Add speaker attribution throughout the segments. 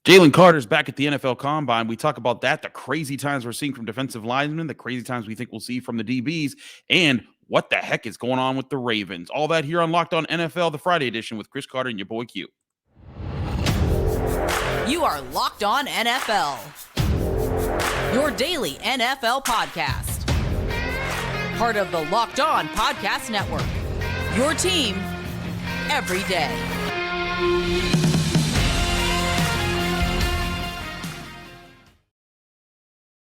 Speaker 1: Jalen Carter's back at the NFL Combine. We talk about that, the crazy times we're seeing from defensive linemen, the crazy times we think we'll see from the DBs, and what the heck is going on with the Ravens. All that here on Locked On NFL, the Friday edition with Chris Carter and your boy Q.
Speaker 2: You are Locked On NFL, your daily NFL podcast. Part of the Locked On Podcast Network, your team every day.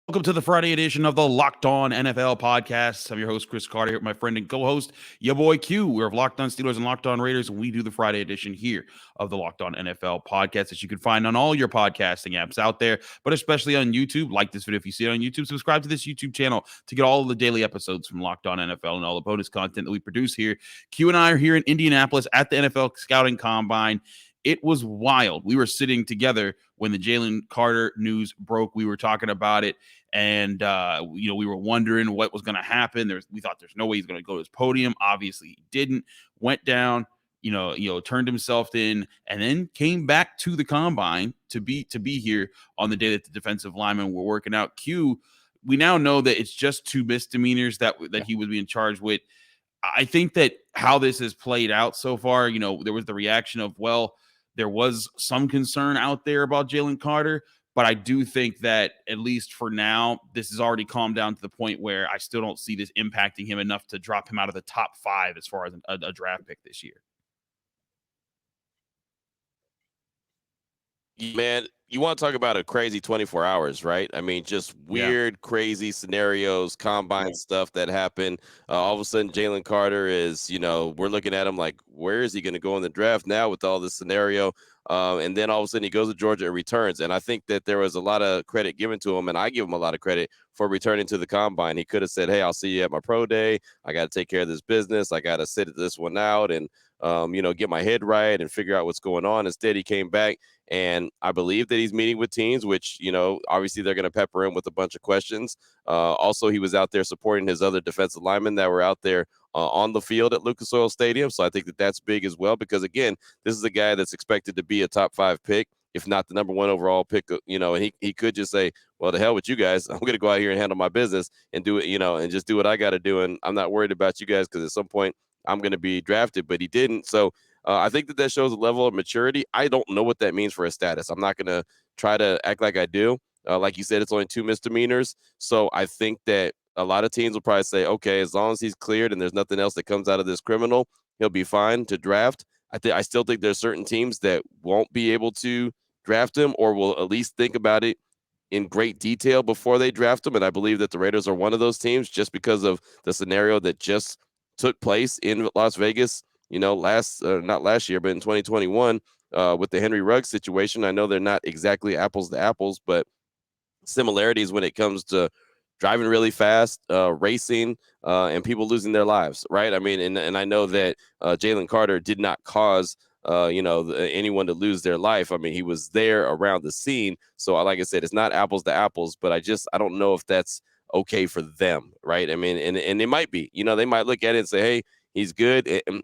Speaker 1: Welcome to the Friday edition of the Locked On NFL podcast. I'm your host, Chris Carter, here with my friend and co-host, your boy Q. We're of Locked On Steelers and Locked On Raiders, and we do the Friday edition here of the Locked On NFL podcast that you can find on all your podcasting apps out there, but especially on YouTube. Like this video if you see it on YouTube. Subscribe to this YouTube channel to get all of the daily episodes from Locked On NFL and all the bonus content that we produce here. Q and I are here in Indianapolis at the NFL Scouting Combine. It was wild. We were sitting together when the Jalen Carter news broke. We were talking about it, and we were wondering what was going to happen. We thought there's no way he's going to go to his podium. Obviously, he didn't. Went down, turned himself in, and then came back to the combine to be here on the day that the defensive linemen were working out. Q, we now know that it's just 2 misdemeanors that he was being charged with. I think that how this has played out so far, there was the reaction of, well, there was some concern out there about Jalen Carter, but I do think that at least for now, this has already calmed down to the point where I still don't see this impacting him enough to drop him out of the top 5 as far as a draft pick this year.
Speaker 3: Man, you want to talk about a crazy 24 hours, right? I mean, just weird, crazy scenarios, combine stuff that happened. All of a sudden, Jalen Carter is, we're looking at him like, where is he going to go in the draft now with all this scenario? And then all of a sudden he goes to Georgia and returns. And I think that there was a lot of credit given to him, and I give him a lot of credit for returning to the combine. He could have said, hey, I'll see you at my pro day. I got to take care of this business. I got to sit this one out and, get my head right and figure out what's going on. Instead, he came back. And I believe that he's meeting with teams, which, obviously they're going to pepper him with a bunch of questions. Also, he was out there supporting his other defensive linemen that were out there on the field at Lucas Oil Stadium. So I think that that's big as well, because, again, this is a guy that's expected to be a top 5 pick, if not the number 1 overall pick, and he could just say, well, to hell with you guys. I'm going to go out here and handle my business and do it, and just do what I got to do. And I'm not worried about you guys because at some point I'm going to be drafted, but he didn't. So I think that shows a level of maturity. I don't know what that means for his status. I'm not going to try to act like I do. Like you said, it's only 2 misdemeanors. So I think that a lot of teams will probably say, okay, as long as he's cleared and there's nothing else that comes out of this criminal, he'll be fine to draft. I still think there's certain teams that won't be able to draft him, or will at least think about it in great detail before they draft him. And I believe that the Raiders are one of those teams, just because of the scenario that just took place in Las Vegas, not last year, but in 2021, with the Henry Ruggs situation. I know they're not exactly apples to apples, but similarities when it comes to driving really fast, racing, and people losing their lives, right? I mean, and I know that Jalen Carter did not cause anyone to lose their life. I mean, he was there around the scene. So like I said, it's not apples to apples, but I don't know if that's okay for them, right? I mean, and it might be, they might look at it and say, hey, he's good. And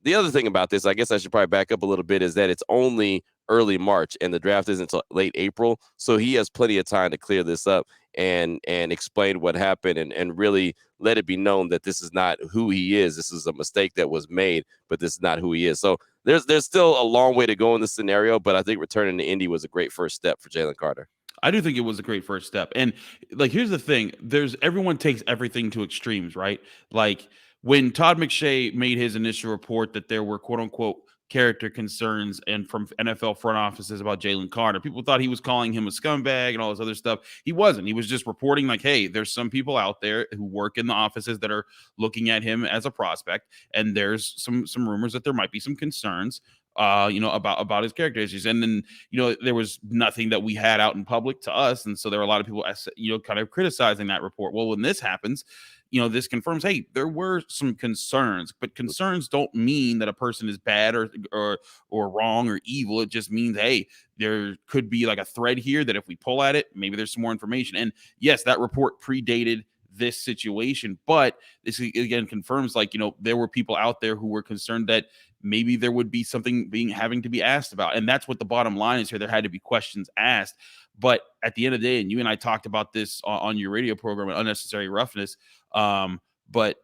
Speaker 3: the other thing about this, I guess I should probably back up a little bit, is that it's only early March and the draft isn't until late April. So he has plenty of time to clear this up and explain what happened and really let it be known that this is not who he is. This is a mistake that was made, but this is not who he is. So there's still a long way to go in this scenario, but I think returning to Indy was a great first step for Jalen Carter.
Speaker 1: I do think it was a great first step. And here's the thing, everyone takes everything to extremes, right? Like when Todd McShay made his initial report that there were quote unquote character concerns and from NFL front offices about Jalen Carter, people thought he was calling him a scumbag and all this other stuff. He wasn't. He was just reporting like, hey, there's some people out there who work in the offices that are looking at him as a prospect. And there's some rumors that there might be some concerns about his character issues. And then, there was nothing that we had out in public to us. And so there were a lot of people, kind of criticizing that report. Well, when this happens, this confirms, hey, there were some concerns, but concerns don't mean that a person is bad or wrong or evil. It just means, hey, there could be like a thread here that if we pull at it, maybe there's some more information. And yes, that report predated this situation. But this again confirms, like, there were people out there who were concerned that maybe there would be something having to be asked about. And that's what the bottom line is here. There had to be questions asked. But at the end of the day, and you and I talked about this on your radio program, Unnecessary Roughness. But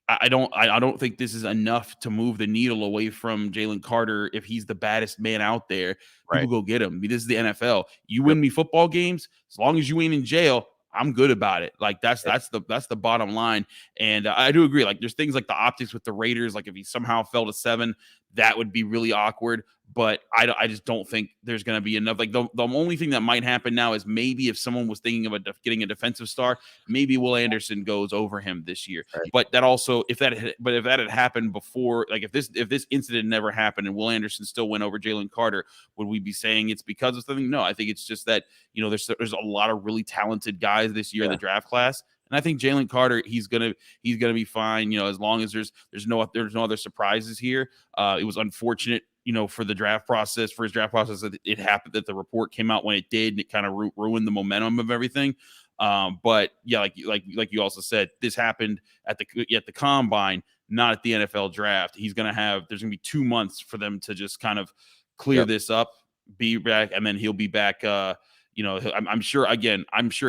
Speaker 1: I don't think this is enough to move the needle away from Jalen Carter. If he's the baddest man out there, people go get him. I mean, this is the NFL. You win me football games, as long as you ain't in jail, I'm good about it. Like that's the bottom line. And I do agree. Like there's things like the optics with the Raiders. Like if he somehow fell to 7, that would be really awkward. But I just don't think there's going to be enough. Like the only thing that might happen now is maybe if someone was thinking of getting a defensive star, maybe Will Anderson goes over him this year.
Speaker 3: Right.
Speaker 1: But that also, if that had happened before, like if this incident never happened and Will Anderson still went over Jalen Carter, would we be saying it's because of something? No, I think it's just that there's a lot of really talented guys this year in the draft class. And I think Jalen Carter, he's gonna be fine. As long as there's no other surprises here. It was unfortunate, for the draft process, that it happened, that the report came out when it did, and it kind of ruined the momentum of everything. But yeah, like you also said, this happened at the combine, not at the NFL draft. There's gonna be 2 months for them to just kind of clear this up, be back, and then he'll be back. I'm sure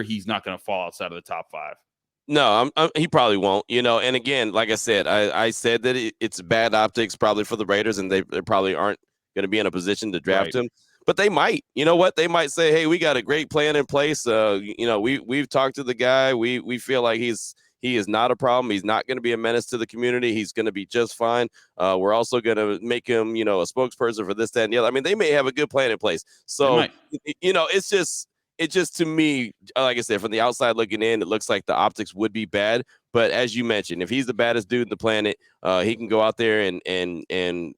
Speaker 1: he's not going to fall outside of the top 5.
Speaker 3: No, he probably won't, and again, like I said, I said that it's bad optics probably for the Raiders, and they probably aren't going to be in a position to draft him, but they might, they might say, hey, we got a great plan in place. We've talked to the guy. We feel like he is not a problem. He's not going to be a menace to the community. He's going to be just fine. We're also going to make him, a spokesperson for this, that, and the other. I mean, they may have a good plan in place. So, it's just to me, like I said, from the outside looking in, it looks like the optics would be bad. But as you mentioned, if he's the baddest dude in the planet, he can go out there and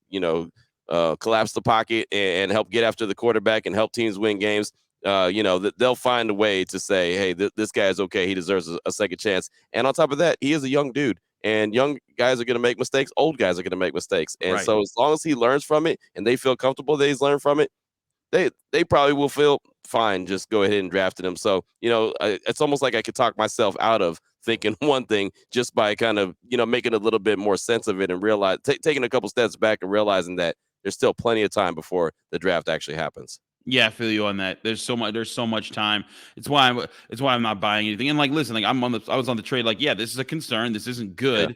Speaker 3: collapse the pocket and help get after the quarterback and help teams win games. They'll find a way to say, hey, this guy is okay. He deserves a second chance. And on top of that, he is a young dude. And young guys are going to make mistakes. Old guys are going to make mistakes. And so as long as he learns from it and they feel comfortable that he's learned from it, they probably will feel fine. Just go ahead and draft him. So, it's almost like I could talk myself out of thinking one thing just by kind of, making a little bit more sense of it and realize taking a couple steps back and realizing that there's still plenty of time before the draft actually happens.
Speaker 1: Yeah, I feel you on that. There's so much time. It's why I'm not buying anything. And like, listen, like I was on the trade. Like, yeah, this is a concern. This isn't good,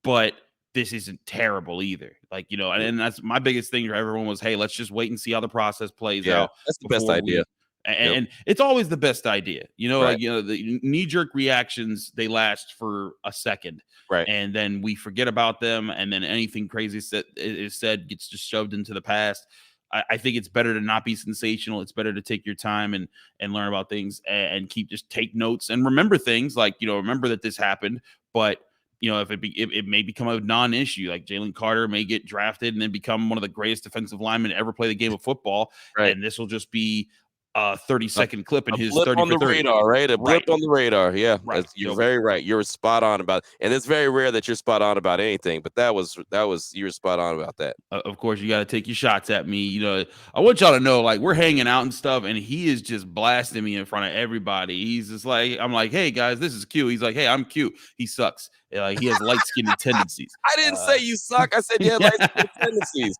Speaker 1: but this isn't terrible either. Like, and that's my biggest thing. Everyone was, hey, let's just wait and see how the process plays out.
Speaker 3: That's the best idea.
Speaker 1: And it's always the best idea, the knee-jerk reactions, they last for a second,
Speaker 3: right? And
Speaker 1: then we forget about them, and then anything crazy is said gets just shoved into the past. I think it's better to not be sensational. It's better to take your time and learn about things and just take notes and remember things, like, remember that this happened, but if it may become a non-issue, like Jalen Carter may get drafted and then become one of the greatest defensive linemen to ever play the game of football, and this will just be a 30-second clip in his 30
Speaker 3: on the
Speaker 1: 30.
Speaker 3: radar, right? A blip on the radar. Yeah,
Speaker 1: right.
Speaker 3: You're very right. You're spot on about, and it's very rare that you're spot on about anything, but that was you were spot on about that.
Speaker 1: Of course, you got to take your shots at me. I want y'all to know, like, we're hanging out and stuff, and he is just blasting me in front of everybody. He's just like, I'm like, hey guys, this is Q. He's like, hey, I'm Q. He sucks. Like, he has light-skinned tendencies.
Speaker 3: I didn't say you suck. I said you had light-skinned tendencies.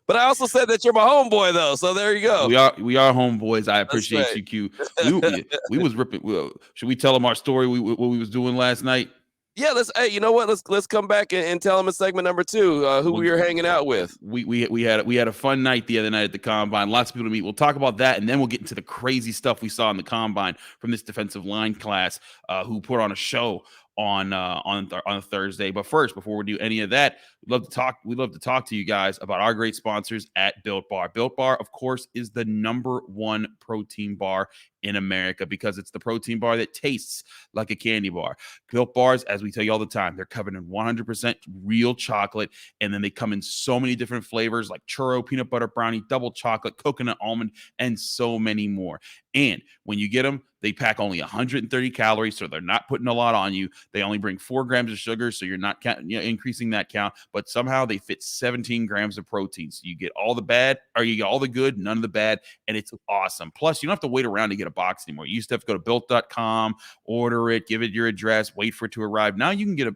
Speaker 3: But I also said that you're my homeboy, though. So there you go.
Speaker 1: We are homeboys. I appreciate you, Q. We was ripping. Should we tell them our story? What we was doing last night?
Speaker 3: Yeah, hey, you know what? Let's come back and tell them in segment number 2 who we were hanging out with.
Speaker 1: We had a fun night the other night at the combine. Lots of people to meet. We'll talk about that, and then we'll get into the crazy stuff we saw in the combine from this defensive line class who put on a show on Thursday. But first, before we do any of that, we'd love to talk to you guys about our great sponsors at Built Bar. Built Bar, of course, is the #1 protein bar in America because it's the protein bar that tastes like a candy bar. Built Bars, as we tell you all the time, they're covered in 100% real chocolate, and then they come in so many different flavors like churro, peanut butter brownie, double chocolate, coconut almond, and so many more. And when you get them, they pack only 130 calories, so they're not putting a lot on you. They only bring 4 grams of sugar, so you're not increasing that count. but somehow they fit 17 grams of protein. So you get all the bad, or you get all the good, none of the bad, and it's awesome. Plus, you don't have to wait around to get a box anymore. You used to have to go to built.com, order it, give it your address, wait for it to arrive. Now you can get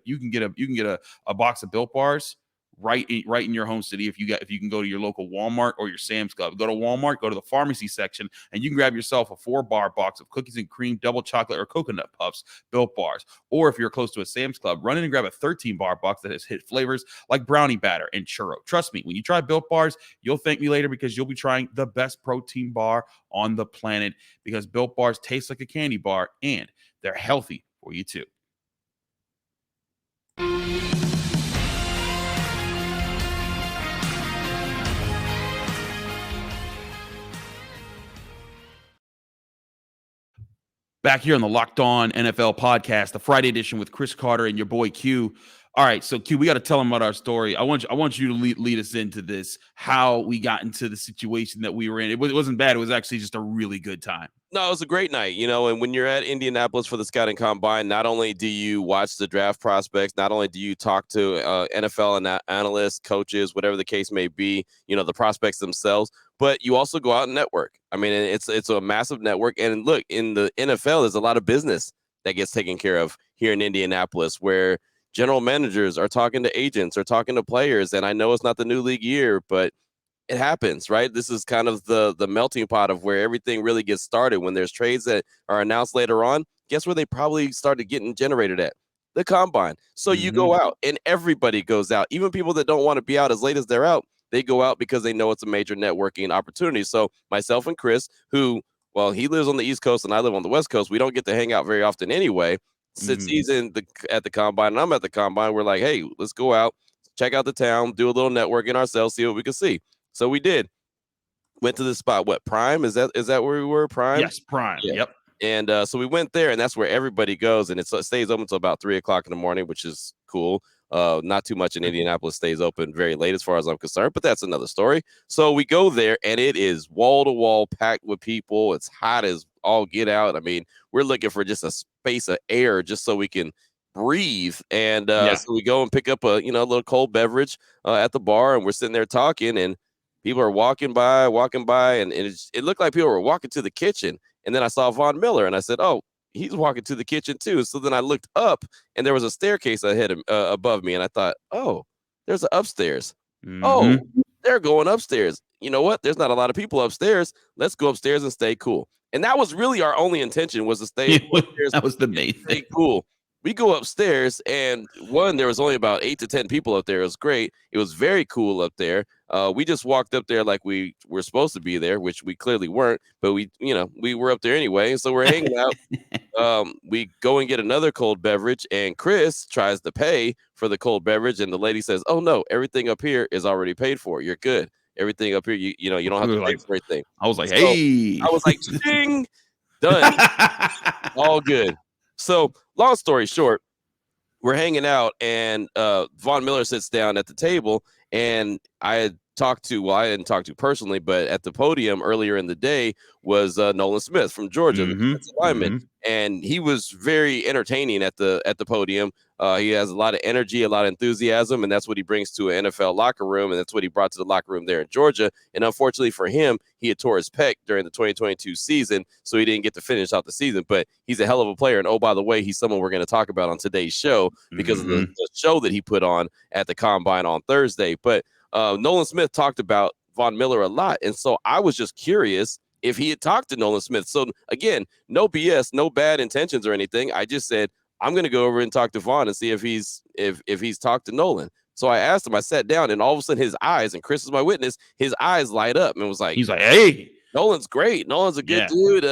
Speaker 1: a box of Built Bars right in your home city. If you can go to your local Walmart or your Sam's Club, go to Walmart, go to the pharmacy section, and you can grab yourself a 4-bar box of cookies and cream, double chocolate, or coconut puffs, Built Bars. Or if you're close to a Sam's Club, run in and grab a 13-bar box that has hit flavors like brownie batter and churro. Trust me, when you try Built Bars, you'll thank me later, because you'll be trying the best protein bar on the planet, because Built Bars taste like a candy bar and they're healthy for you too. Back here on the Locked On NFL podcast, the Friday edition with Chris Carter and your boy Q. All right, so Q, we got to tell them about our story. I want you to lead us into this, how we got into the situation that we were in. It wasn't bad. It was actually just a really good time.
Speaker 3: No, it was a great night, and when you're at Indianapolis for the scouting combine, not only do you watch the draft prospects, not only do you talk to NFL and analysts, coaches, whatever the case may be, the prospects themselves, but you also go out and network. I mean, it's a massive network. And look, in the NFL, there's a lot of business that gets taken care of here in Indianapolis, where general managers are talking to agents or talking to players. And I know it's not the new league year, but it happens, right? This is kind of the melting pot of where everything really gets started. When there's trades that are announced later on, guess where they probably started getting generated at? The combine. So you go out and everybody goes out. Even people that don't want to be out as late as they're out, they go out because they know it's a major networking opportunity. So myself and Chris, who, well, he lives on the East Coast and I live on the West Coast, we don't get to hang out very often anyway. Since he's at the combine and I'm at the combine, we're like, hey, let's go out, check out the town, do a little networking ourselves, see what we can see. So we did. Went to the spot. What, Prime? Is that where we were? Prime?
Speaker 1: Yes, Prime. Yeah. Yep.
Speaker 3: And so we went there, and that's where everybody goes, and it stays open until about 3:00 in the morning, which is cool. Not too much in Indianapolis stays open very late as far as I'm concerned, but that's another story. So we go there, and it is wall to wall packed with people. It's hot as all get out. I mean, we're looking for just a space of air just so we can breathe. And so we go and pick up a little cold beverage at the bar, and we're sitting there talking, and people are walking by, and it looked like people were walking to the kitchen. And then I saw Von Miller, and I said, oh, he's walking to the kitchen too. So then I looked up, and there was a staircase ahead of above me, and I thought, oh, there's an upstairs. Oh, they're going upstairs. You know what? There's not a lot of people upstairs. Let's go upstairs and stay cool. And that was really our only intention, was to stay upstairs.
Speaker 1: That was the main thing.
Speaker 3: Stay cool. We go upstairs, and there was only about 8 to 10 people up there. It was great. It was very cool up there. We just walked up there like we were supposed to be there, which we clearly weren't, but we were up there anyway. So we're hanging out. We go and get another cold beverage, and Chris tries to pay for the cold beverage, and the lady says, oh no, everything up here is already paid for. You're good. Everything up here, you don't have to pay for everything.
Speaker 1: I was like, hey.
Speaker 3: I was like, ding, done. All good. So long story short, we're hanging out, and Von Miller sits down at the table, and I didn't talk to personally, but at the podium earlier in the day was Nolan Smith from Georgia, the lineman, and he was very entertaining at the podium. He has a lot of energy, a lot of enthusiasm, and that's what he brings to an NFL locker room, and that's what he brought to the locker room there in Georgia. And unfortunately for him, he had tore his pec during the 2022 season, so he didn't get to finish out the season. But he's a hell of a player, and oh, by the way, he's someone we're going to talk about on today's show because of the show that he put on at the Combine on Thursday. But Nolan Smith talked about Von Miller a lot, and so I was just curious if he had talked to Nolan Smith. So again, no BS, no bad intentions or anything. I just said, I'm going to go over and talk to Vaughn and see if he's talked to Nolan. So I asked him, I sat down, and all of a sudden his eyes, and Chris is my witness, his eyes light up and was like,
Speaker 1: he's like, hey,
Speaker 3: Nolan's great. Nolan's a good dude.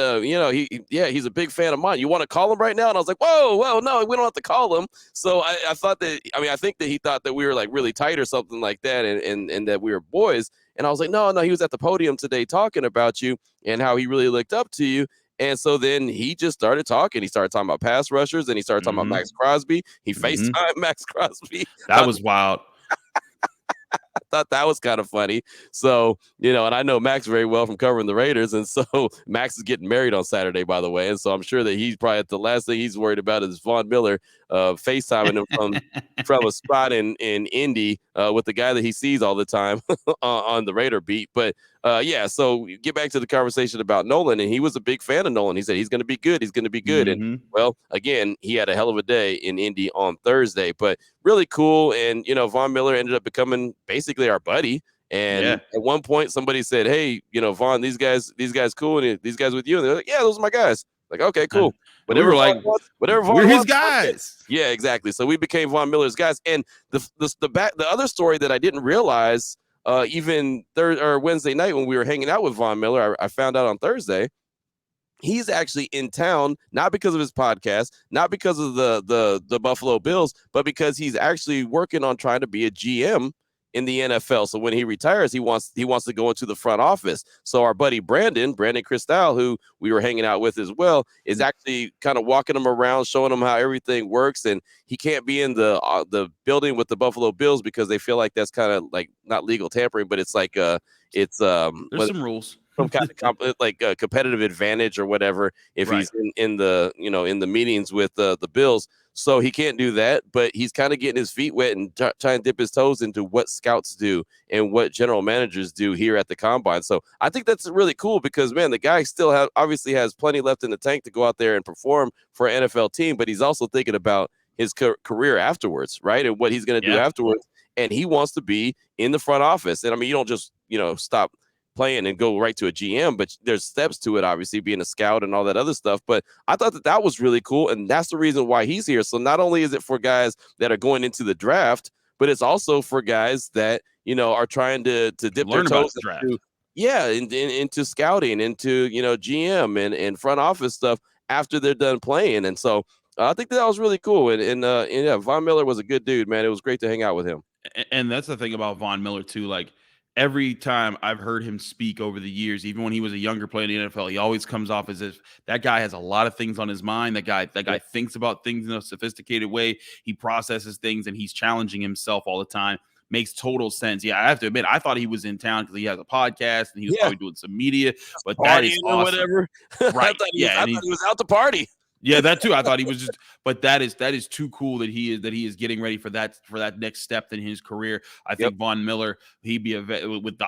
Speaker 3: He's a big fan of mine. You want to call him right now? And I was like, whoa, no, we don't have to call him. So I think that he thought that we were like really tight or something like that, and that we were boys. And I was like, no, he was at the podium today talking about you and how he really looked up to you. And so then he just started talking. He started talking about pass rushers, and he started talking about Max Crosby. He FaceTimed Max Crosby.
Speaker 1: That was wild.
Speaker 3: thought that was kind of funny. So, and I know Max very well from covering the Raiders. And so Max is getting married on Saturday, by the way. And so I'm sure that he's probably the last thing he's worried about is Von Miller FaceTiming him from a spot in Indy with the guy that he sees all the time on the Raider beat. But so get back to the conversation about Nolan, and he was a big fan of Nolan. He said he's going to be good. He's going to be good.
Speaker 1: Mm-hmm.
Speaker 3: And well, again, he had a hell of a day in Indy on Thursday, but really cool. And Von Miller ended up becoming basically our buddy. And at one point, somebody said, "Hey, Von, these guys cool, and these guys with you." And they're like, "Yeah, those are my guys." Like, okay, cool.
Speaker 1: Whatever, we were like, we're his guys.
Speaker 3: Yeah, exactly. So we became Von Miller's guys. And the other story that I didn't realize, even Wednesday night when we were hanging out with Von Miller, I found out on Thursday. He's actually in town, not because of his podcast, not because of the Buffalo Bills, but because he's actually working on trying to be a GM in the NFL. So when he retires, he wants to go into the front office. So our buddy Brandon Cristal, who we were hanging out with as well, is actually kind of walking him around, showing him how everything works. And he can't be in the building with the Buffalo Bills because they feel like that's kind of like not legal tampering, but it's like there's
Speaker 1: some rules.
Speaker 3: Some kind of like a competitive advantage or whatever if he's in the in the meetings with the Bills. So he can't do that, but he's kind of getting his feet wet and trying to dip his toes into what scouts do and what general managers do here at the Combine. So I think that's really cool because, man, the guy still obviously has plenty left in the tank to go out there and perform for an NFL team, but he's also thinking about his career afterwards, right? And what he's going to do afterwards. And he wants to be in the front office. And I mean, you don't just, stop playing and go right to a GM, but there's steps to it, obviously, being a scout and all that other stuff. But I thought that was really cool, and that's the reason why he's here. So not only is it for guys that are going into the draft, but it's also for guys that are trying to dip their toes into scouting, into GM and front office stuff after they're done playing. And so I think that was really cool. And Von Miller was a good dude, man. It was great to hang out with him.
Speaker 1: And that's the thing about Von Miller too, like. Every time I've heard him speak over the years, even when he was a younger player in the NFL, he always comes off as if that guy has a lot of things on his mind. That guy thinks about things in a sophisticated way. He processes things, and he's challenging himself all the time. Makes total sense. Yeah, I have to admit, I thought he was in town because he has a podcast and he was probably doing some media. But that is awesome.
Speaker 3: Whatever.
Speaker 1: Right?
Speaker 3: I thought he was out to party.
Speaker 1: Yeah, that too. I thought he was just, but that is too cool that he is getting ready for that next step in his career. I think Von Miller, he'd be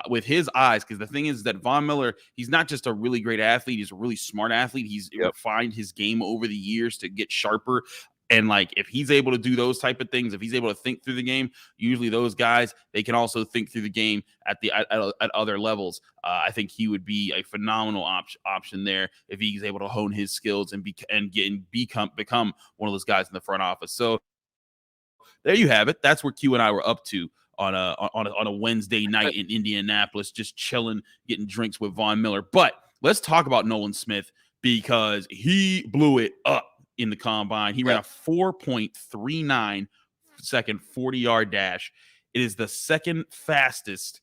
Speaker 1: with his eyes, because the thing is that Von Miller, he's not just a really great athlete, he's a really smart athlete. He's refined his game over the years to get sharper. And like, if he's able to do those type of things, if he's able to think through the game, usually those guys, they can also think through the game at other levels. I think he would be a phenomenal option there if he's able to hone his skills and become one of those guys in the front office. So there you have it. That's where Q and I were up to on a Wednesday night in Indianapolis, just chilling, getting drinks with Von Miller. But let's talk about Nolan Smith, because he blew it up in the Combine. He ran a 4.39 second 40-yard dash. It is the second fastest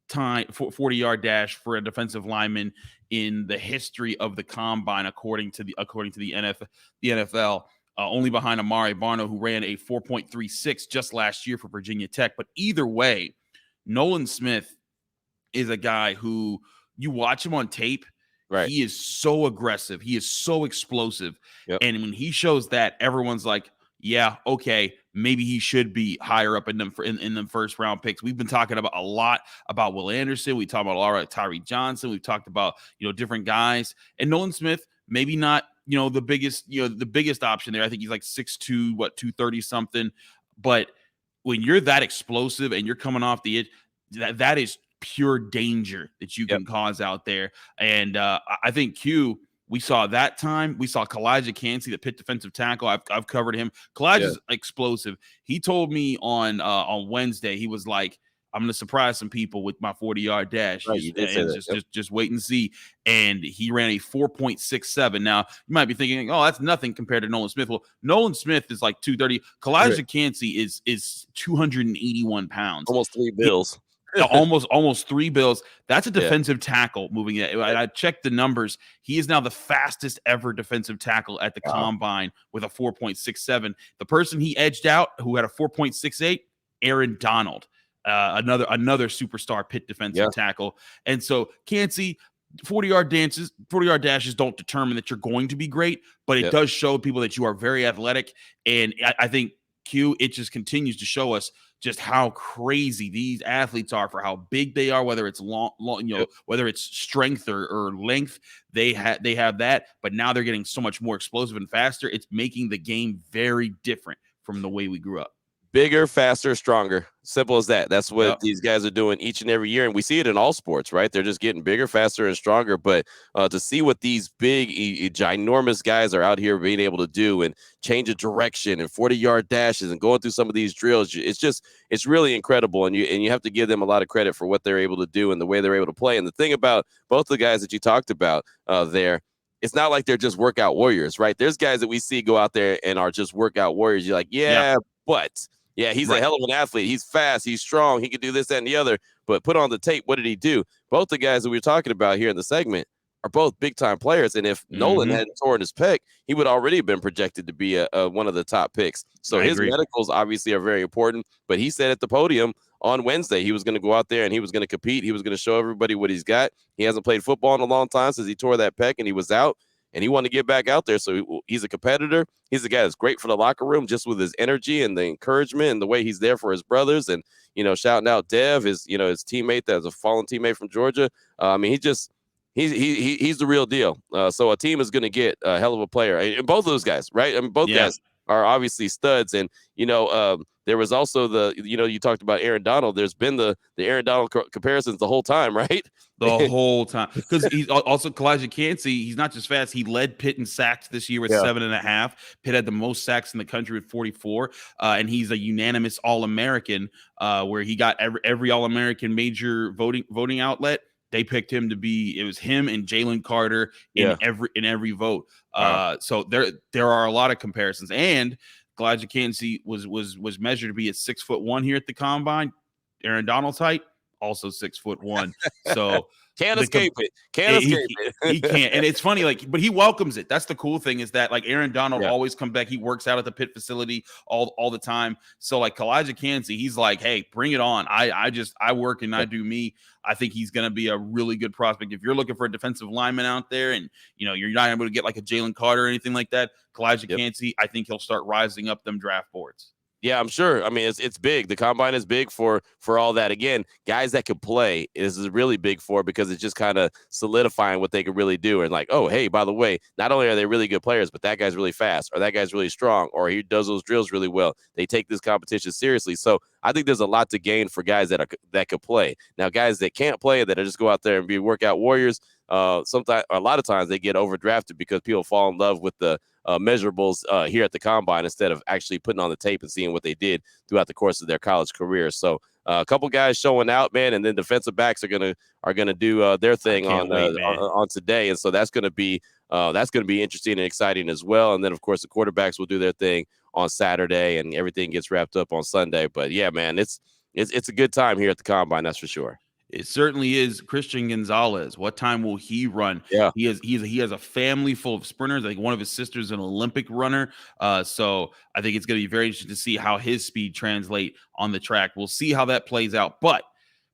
Speaker 1: time 40-yard dash for a defensive lineman in the history of the Combine, according to the NFL. Only behind Amari Barno, who ran a 4.36 just last year for Virginia Tech. But either way, Nolan Smith is a guy who, you watch him on tape, right, he is so aggressive. He is so explosive. Yep. And when he shows that, everyone's like, yeah, okay, maybe he should be higher up in the first round picks. We've been talking about a lot about Will Anderson. We talked about a lot about Tyree Johnson. We've talked about, different guys. And Nolan Smith, maybe not, the biggest option there. I think he's like 6'2", 230 something. But when you're that explosive and you're coming off the edge, that is pure danger that you can cause out there. And I think we saw that time. We saw Calijah Kancey, the Pitt defensive tackle. I've covered him. Kalijah's explosive. He told me on Wednesday, he was like, I'm going to surprise some people with my 40-yard dash.
Speaker 3: Right,
Speaker 1: just wait and see. And he ran a 4.67. Now, you might be thinking, oh, that's nothing compared to Nolan Smith. Well, Nolan Smith is like 230. Calijah Kancey is 281 pounds.
Speaker 3: Almost 3 bills.
Speaker 1: almost 3 bills. That's a defensive tackle moving it. I checked the numbers. He is now the fastest ever defensive tackle at the Combine with a 4.67. The person he edged out, who had a 4.68, Aaron Donald. another superstar Pitt defensive tackle. And so Kancey, 40-yard dashes don't determine that you're going to be great, but it does show people that you are very athletic. And I think it just continues to show us just how crazy these athletes are for how big they are, whether it's long whether it's strength or length, they have that, but now they're getting so much more explosive and faster. It's making the game very different from the way we grew up.
Speaker 3: Bigger, faster, stronger. Simple as that. That's what these guys are doing each and every year. And we see it in all sports, right? They're just getting bigger, faster, and stronger. But to see what these big, ginormous guys are out here being able to do and change a direction and 40-yard dashes and going through some of these drills, it's really incredible. And you have to give them a lot of credit for what they're able to do and the way they're able to play. And the thing about both the guys that you talked about there, it's not like they're just workout warriors, right? There's guys that we see go out there and are just workout warriors. You're like, but he's a hell of an athlete. He's fast. He's strong. He can do this, that, and the other. But put on the tape, what did he do? Both the guys that we were talking about here in the segment are both big-time players. And if Nolan hadn't torn his pec, he would already have been projected to be one of the top picks. So his medicals obviously are very important. But he said at the podium on Wednesday he was going to go out there and he was going to compete. He was going to show everybody what he's got. He hasn't played football in a long time since he tore that pec and he was out. And he wanted to get back out there. So he's a competitor. He's a guy that's great for the locker room, just with his energy and the encouragement and the way he's there for his brothers. And, shouting out Dev, his teammate that's a fallen teammate from Georgia. He's the real deal. So a team is going to get a hell of a player. And both of those guys, right? I mean, both guys are obviously studs. And, there was also you talked about Aaron Donald. There's been the Aaron Donald comparisons the whole time, right?
Speaker 1: The whole time. Because he's also Calijah Kancey. He's not just fast. He led Pitt in sacks this year with 7.5. Pitt had the most sacks in the country with 44. And he's a unanimous All-American where he got every All-American major voting outlet. They picked him to be. It was him and Jalen Carter in every vote. So there are a lot of comparisons. And Calijah Kancey was measured to be at 6'1" here at the combine. Aaron Donald's height, also 6'1". So
Speaker 3: can't escape it.
Speaker 1: He can't. And it's funny, but he welcomes it. That's the cool thing is that Aaron Donald always come back. He works out at the Pitt facility all the time. So Calijah Kancey, he's like, hey, bring it on. I work and I do me. I think he's going to be a really good prospect. If you're looking for a defensive lineman out there and, you're not able to get a Jalen Carter or anything like that, Calijah Kancey, I think he'll start rising up them draft boards.
Speaker 3: Yeah, I'm sure. I mean, it's big. The combine is big for all that. Again, guys that can play is really big for because it's just kind of solidifying what they can really do. And oh, hey, by the way, not only are they really good players, but that guy's really fast or that guy's really strong or he does those drills really well. They take this competition seriously. So I think there's a lot to gain for guys that could play. Now, guys that can't play, that just go out there and be workout warriors, sometimes a lot of times they get overdrafted because people fall in love with the measurables here at the combine instead of actually putting on the tape and seeing what they did throughout the course of their college career. So a couple guys showing out, man, and then defensive backs are gonna do their thing on today, and so that's gonna be interesting and exciting as well. And then of course the quarterbacks will do their thing on Saturday, and everything gets wrapped up on Sunday. But yeah, man, it's a good time here at the combine, that's for sure.
Speaker 1: It certainly is. Christian Gonzalez, what time will he run?
Speaker 3: Yeah,
Speaker 1: he has a family full of sprinters. One of his sisters is an Olympic runner. So I think it's going to be very interesting to see how his speed translate on the track. We'll see how that plays out. But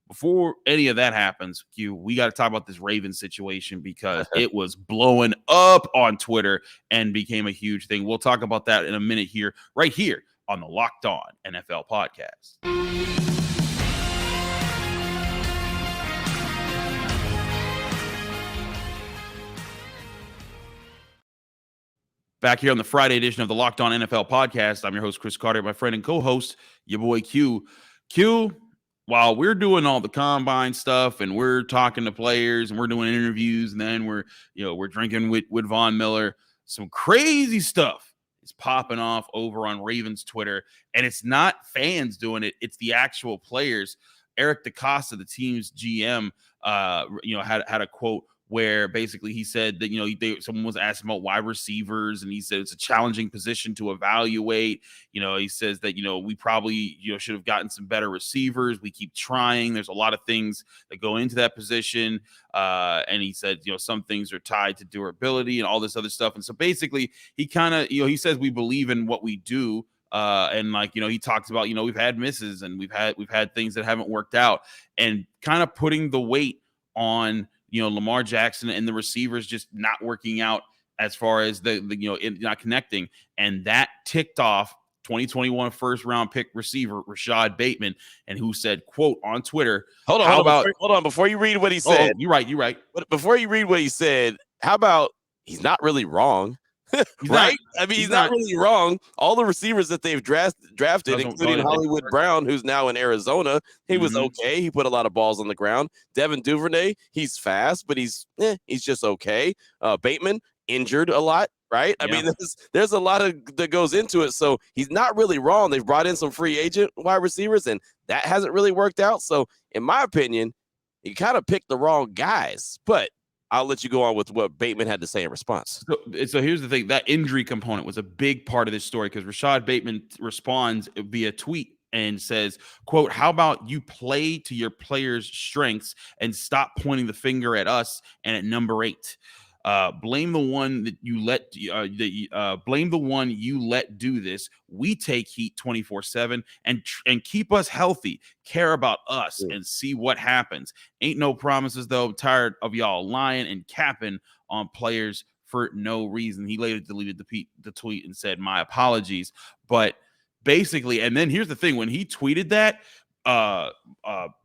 Speaker 1: before any of that happens, we got to talk about this Ravens situation because it was blowing up on Twitter and became a huge thing. We'll talk about that in a minute here, right here on the Locked On NFL podcast. Back here on the Friday edition of the Locked On NFL podcast, I'm your host, Chris Carter, my friend and co-host, your boy Q. Q, while we're doing all the combine stuff and we're talking to players and we're doing interviews and then we're drinking with Von Miller, some crazy stuff is popping off over on Ravens Twitter. And it's not fans doing it, it's the actual players. Eric DeCosta, the team's GM, had a quote where basically he said that, someone was asking about wide receivers, and he said it's a challenging position to evaluate. He says that, we probably, should have gotten some better receivers. We keep trying. There's a lot of things that go into that position. And he said, some things are tied to durability and all this other stuff. And so basically he kind of, he says we believe in what we do. And like, he talks about, we've had misses and we've had things that haven't worked out, and kind of putting the weight on, Lamar Jackson and the receivers just not working out as far as the not connecting. And that ticked off 2021 first round pick receiver Rashad Bateman, and who said, quote, on Twitter,
Speaker 3: hold on, before you read what he said.
Speaker 1: You're right.
Speaker 3: But before you read what he said, how about he's not really wrong? Right? I mean, he's not really wrong. All the receivers that they've drafted, including Hollywood Brown, who's now in Arizona, he was okay. He put a lot of balls on the ground. Devin Duvernay, he's fast, but he's just okay. Bateman, injured a lot, right? I mean, there's a lot that goes into it. So he's not really wrong. They've brought in some free agent wide receivers, and that hasn't really worked out. So in my opinion, you kind of picked the wrong guys. But I'll let you go on with what Bateman had to say in response.
Speaker 1: So here's the thing. That injury component was a big part of this story, because Rashad Bateman responds via tweet and says, quote, how about you play to your players' strengths and stop pointing the finger at us and at number 8. Blame the one that you let blame the one you let do this. We take heat 24/7 and keep us healthy. Care about us and see what happens. Ain't no promises though. Tired of y'all lying and capping on players for no reason. He later deleted the tweet and said, my apologies. But basically, and then here's the thing: when he tweeted that,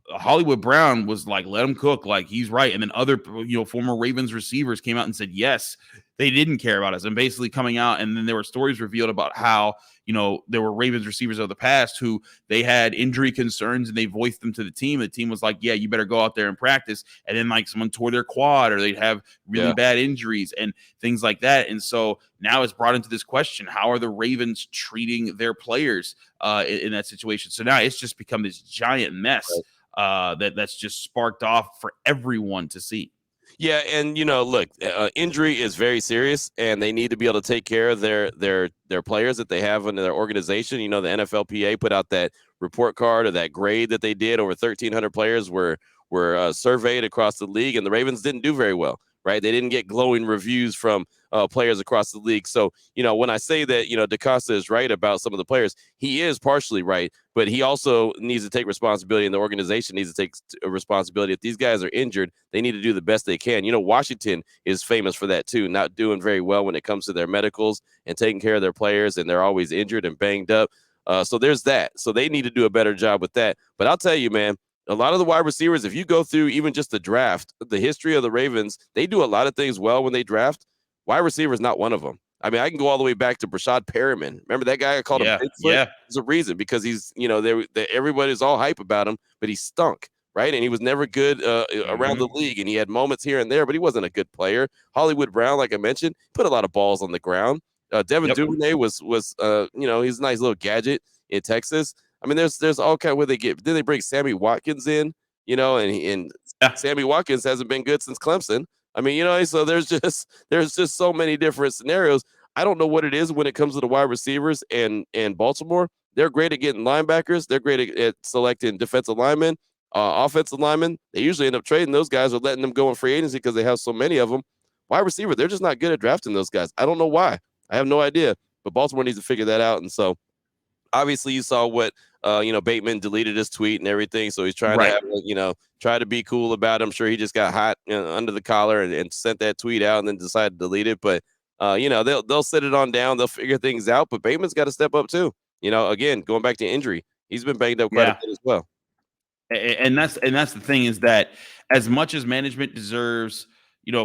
Speaker 1: Hollywood Brown was like, let him cook, like he's right. And then other, former Ravens receivers came out and said, yes, they didn't care about us, and basically coming out. And then there were stories revealed about how, there were Ravens receivers of the past who they had injury concerns and they voiced them to the team. The team was like, yeah, you better go out there and practice. And then like someone tore their quad, or they'd have really bad injuries and things like that. And so now it's brought into this question: how are the Ravens treating their players in that situation? So now it's just become this giant mess that's just sparked off for everyone to see.
Speaker 3: Yeah, and look, injury is very serious, and they need to be able to take care of their players that they have in their organization. The NFLPA put out that report card, or that grade that they did. Over 1,300 players were surveyed across the league, and the Ravens didn't do very well. Right? They didn't get glowing reviews from players across the league. So, when I say that, DaCosta is right about some of the players, he is partially right, but he also needs to take responsibility, and the organization needs to take responsibility. If these guys are injured, they need to do the best they can. Washington is famous for that too, not doing very well when it comes to their medicals and taking care of their players, and they're always injured and banged up. So there's that. So they need to do a better job with that. But I'll tell you, man, a lot of the wide receivers, if you go through even just the draft, the history of the Ravens, they do a lot of things well when they draft. Wide receiver is not one of them. I mean, I can go all the way back to Brashad Perriman. Remember that guy? I called him Bigfoot? Yeah. There's a reason, because he's, everybody's all hype about him, but he stunk, right? And he was never good around the league, and he had moments here and there, but he wasn't a good player. Hollywood Brown, like I mentioned, put a lot of balls on the ground. Devin Duvernay was he's a nice little gadget in Texas. I mean, there's all kind of where they get. Then they bring Sammy Watkins in, and Sammy Watkins hasn't been good since Clemson. I mean, so there's just so many different scenarios. I don't know what it is when it comes to the wide receivers and Baltimore. They're great at getting linebackers. They're great at selecting defensive linemen, offensive linemen. They usually end up trading those guys or letting them go in free agency because they have so many of them. Wide receiver, they're just not good at drafting those guys. I don't know why. I have no idea. But Baltimore needs to figure that out. And so obviously you saw what Bateman deleted his tweet and everything, so he's trying to try to be cool about it. I'm sure he just got hot under the collar and sent that tweet out and then decided to delete it. But they'll sit it on down, they'll figure things out. But Bateman's got to step up too. Again, going back to injury, he's been banged up quite a bit as well.
Speaker 1: And that's the thing, is that as much as management deserves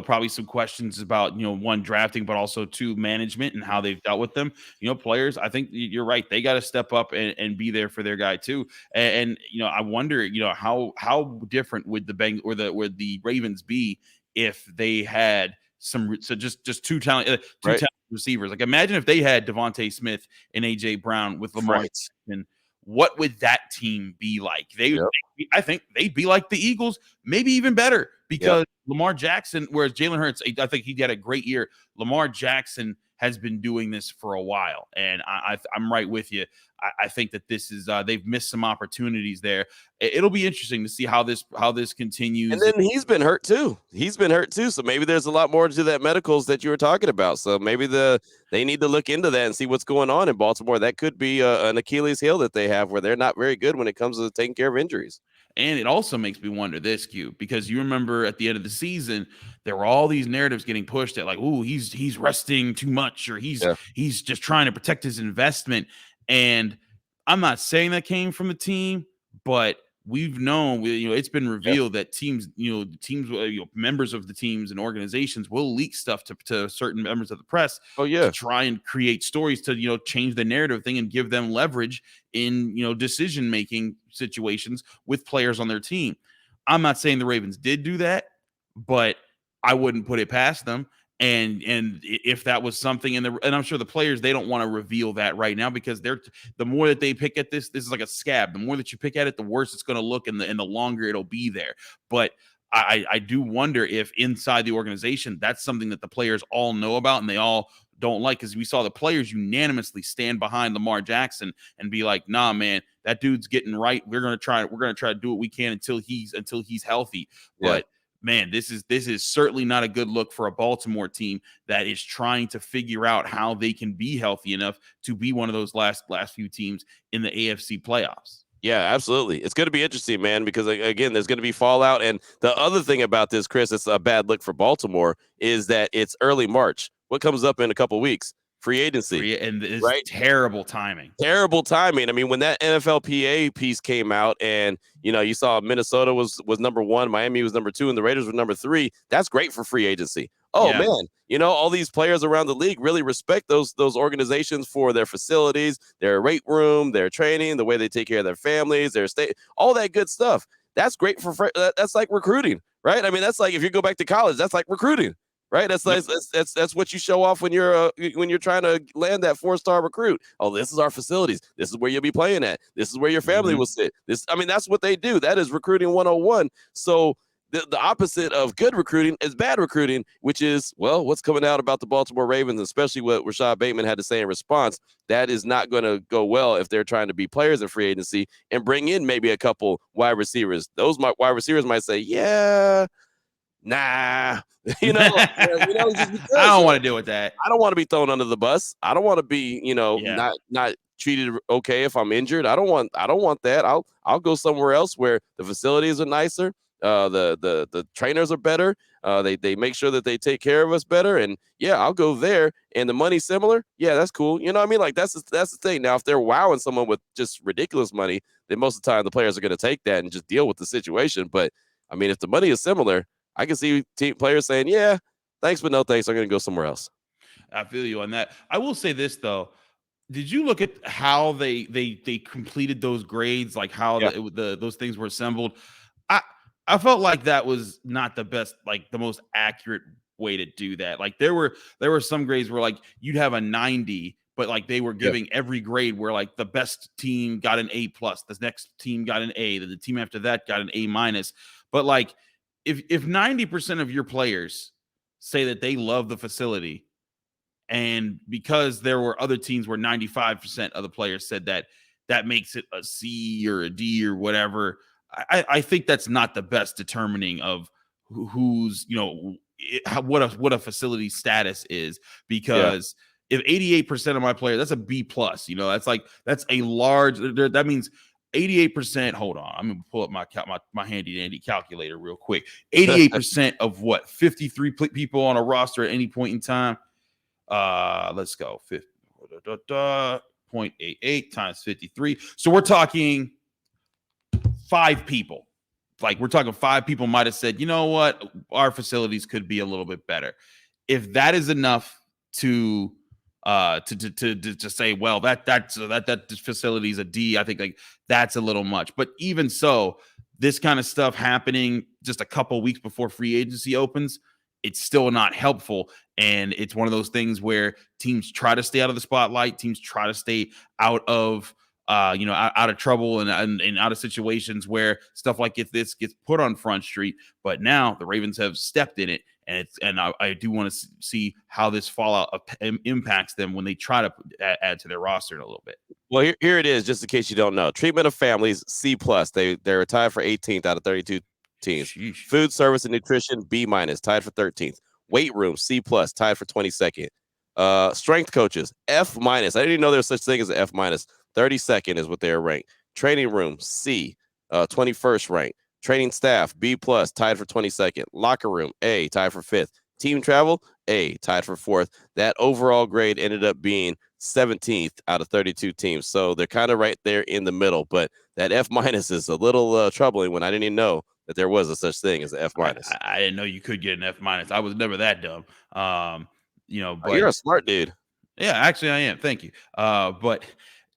Speaker 1: probably some questions about, one, drafting, but also two, management and how they've dealt with them. Players, I think you're right. They got to step up and be there for their guy too. And I wonder, how different would the Ravens be if they had just two talented receivers? Like, imagine if they had Devontae Smith and AJ Brown with Lamar Jackson. What would that team be like? I think they'd be like the Eagles, maybe even better, because Lamar Jackson, whereas Jalen Hurts, I think he had a great year. Lamar Jackson has been doing this for a while, and I'm right with you. I think that this is they've missed some opportunities there. It'll be interesting to see how this continues.
Speaker 3: And then he's been hurt too. So maybe there's a lot more to that medicals that you were talking about. So maybe they need to look into that and see what's going on in Baltimore. That could be an Achilles heel that they have, where they're not very good when it comes to taking care of injuries.
Speaker 1: And it also makes me wonder this, Q, because you remember at the end of the season, there were all these narratives getting pushed at like, oh, he's resting too much, or he's just trying to protect his investment. And I'm not saying that came from the team, but we've known, it's been revealed that teams, members of the teams and organizations will leak stuff to certain members of the press to try and create stories to, change the narrative thing and give them leverage in, decision-making situations with players on their team. I'm not saying the Ravens did do that, but I wouldn't put it past them. And if that was something and I'm sure the players, they don't want to reveal that right now, because the more that they pick at this is like a scab. The more that you pick at it, the worse it's going to look, and the longer it'll be there. But I do wonder if inside the organization, that's something that the players all know about and they all don't like, because we saw the players unanimously stand behind Lamar Jackson and be like, nah, man, that dude's getting right. We're gonna try to do what we can until he's healthy. But man, this is certainly not a good look for a Baltimore team that is trying to figure out how they can be healthy enough to be one of those last few teams in the AFC playoffs.
Speaker 3: Yeah, absolutely. It's going to be interesting, man, because again, there's going to be fallout. And the other thing about this, Chris, it's a bad look for Baltimore, is that it's early March. What comes up in a couple of weeks? Free agency.
Speaker 1: And it's terrible timing.
Speaker 3: Terrible timing. I mean, when that NFLPA piece came out and, you saw Minnesota was number 1, Miami was number 2, and the Raiders were number 3, that's great for free agency. Oh, man, all these players around the league really respect those organizations for their facilities, their weight room, their training, the way they take care of their families, their state, all that good stuff. That's great that's like recruiting, right? I mean, that's like if you go back to college, that's like recruiting. Right, that's what you show off when you're trying to land that 4-star recruit. Oh, this is our facilities. This is where you'll be playing at. This is where your family will sit. That's what they do. That is recruiting 101. So the opposite of good recruiting is bad recruiting, which is, well, what's coming out about the Baltimore Ravens, especially what Rashad Bateman had to say in response. That is not going to go well if they're trying to be players in free agency and bring in maybe a couple wide receivers. Those wide receivers might say, yeah, nah, just because,
Speaker 1: I don't want to deal with that.
Speaker 3: I don't want to be thrown under the bus. I don't want to be, not treated okay if I'm injured. I don't want that. I'll go somewhere else where the facilities are nicer. The trainers are better. They make sure that they take care of us better. And I'll go there. And the money's similar. Yeah, that's cool. You know what I mean? Like that's the thing. Now, if they're wowing someone with just ridiculous money, then most of the time the players are going to take that and just deal with the situation. But I mean, if the money is similar, I can see team players saying, yeah, thanks, but no thanks. I'm going to go somewhere else.
Speaker 1: I feel you on that. I will say this, though. Did you look at how they completed those grades, like how those things were assembled? I felt like that was not the best, like the most accurate way to do that. Like there were some grades where like you'd have a 90, but like they were giving every grade where like the best team got an A+, the next team got an A, then the team after that got an A-. But like if 90% of your players say that they love the facility, and because there were other teams where 95% of the players said that makes it a C or a D or whatever, I think that's not the best determining of who's, what a facility status is, because if 88% of my players, that's a B+, that's a large, that means 88%. Hold on, I'm gonna pull up my handy dandy calculator real quick. 88% of what, 53 people on a roster at any point in time. Let's go 0.88 times 53. So we're talking 5 people. Like we're talking 5 people might have said, you know what, our facilities could be a little bit better. If that is enough to say, well, that facility is a D, I think like that's a little much. But even so, this kind of stuff happening just a couple weeks before free agency opens, it's still not helpful. And it's one of those things where teams try to stay out of the spotlight. Teams try to stay out of out of trouble and out of situations where stuff like this gets put on Front Street. But now the Ravens have stepped in it, and I do want to see how this fallout impacts them when they try to add to their roster in a little bit.
Speaker 3: Well, here it is, just in case you don't know. Treatment of families, C+. They're tied for 18th out of 32 teams.
Speaker 1: Sheesh.
Speaker 3: Food service and nutrition, B-, tied for 13th. Weight room, C+, tied for 22nd. Strength coaches, F-. I didn't even know there was such thing as an F-. 32nd is what they are ranked. Training room, C, 21st ranked. Training staff, B+, tied for 22nd. Locker room, A, tied for 5th. Team travel, A, tied for 4th. That overall grade ended up being 17th out of 32 teams. So they're kind of right there in the middle. But that F- is a little troubling when I didn't even know that there was a such thing as an F-.
Speaker 1: I didn't know you could get an F-. I was never that dumb. But
Speaker 3: you're a smart dude.
Speaker 1: Yeah, actually I am. Thank you. But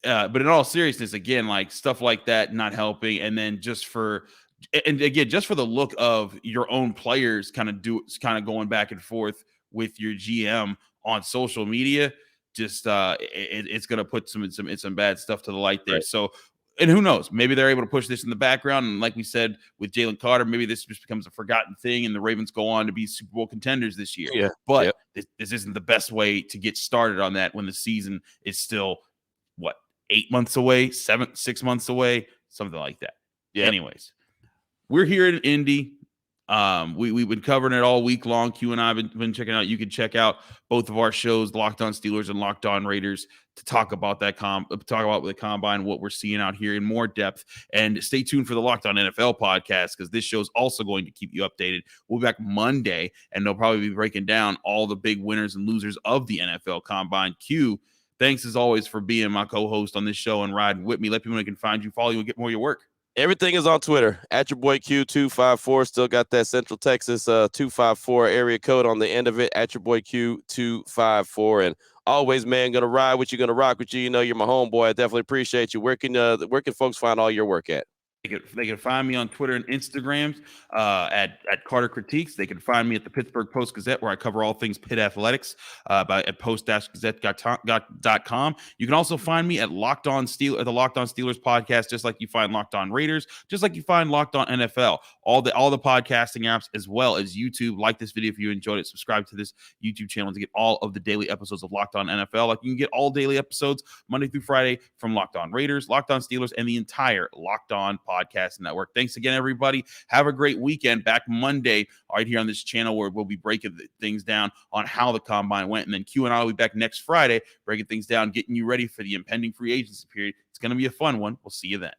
Speaker 1: in all seriousness, again, like stuff like that not helping, and then just for the look of your own players kind of going back and forth with your GM on social media, just it's going to put some bad stuff to the light there. Right. So, and who knows, maybe they're able to push this in the background. And like we said with Jalen Carter, maybe this just becomes a forgotten thing and the Ravens go on to be Super Bowl contenders this year.
Speaker 3: Yeah.
Speaker 1: But this isn't the best way to get started on that when the season is still, 8 months away, 6 months away, something like that. Yeah. Anyways, we're here in Indy. We've been covering it all week long. Q and I have been checking out. You can check out both of our shows, Locked On Steelers and Locked On Raiders, to talk about the combine, what we're seeing out here in more depth. And stay tuned for the Locked On NFL podcast, because this show is also going to keep you updated. We'll be back Monday, and they'll probably be breaking down all the big winners and losers of the NFL combine. Q, thanks as always for being my co-host on this show and riding with me. Let people know they can find you, follow you, and get more of your work.
Speaker 3: Everything is on Twitter at your boy Q254. Still got that Central Texas 254 area code on the end of it, at your boy Q254. And always, man, gonna ride with you, gonna rock with you. You know, you're my homeboy. I definitely appreciate you. Where can folks find all your work at?
Speaker 1: They can find me on Twitter and Instagram at Carter Critiques. They can find me at the Pittsburgh Post-Gazette, where I cover all things Pitt athletics at post-gazette.com. You can also find me at the Locked On Steelers podcast, just like you find Locked On Raiders, just like you find Locked On NFL. All the podcasting apps, as well as YouTube. Like this video if you enjoyed it. Subscribe to this YouTube channel to get all of the daily episodes of Locked On NFL. Like you can get all daily episodes Monday through Friday from Locked On Raiders, Locked On Steelers, and the entire Locked On podcast network. Thanks again, everybody. Have a great weekend. Back Monday right here on this channel, where we'll be breaking things down on how the combine went. And then Q and I will be back next Friday breaking things down, getting you ready for the impending free agency period. It's going to be a fun one. We'll see you then.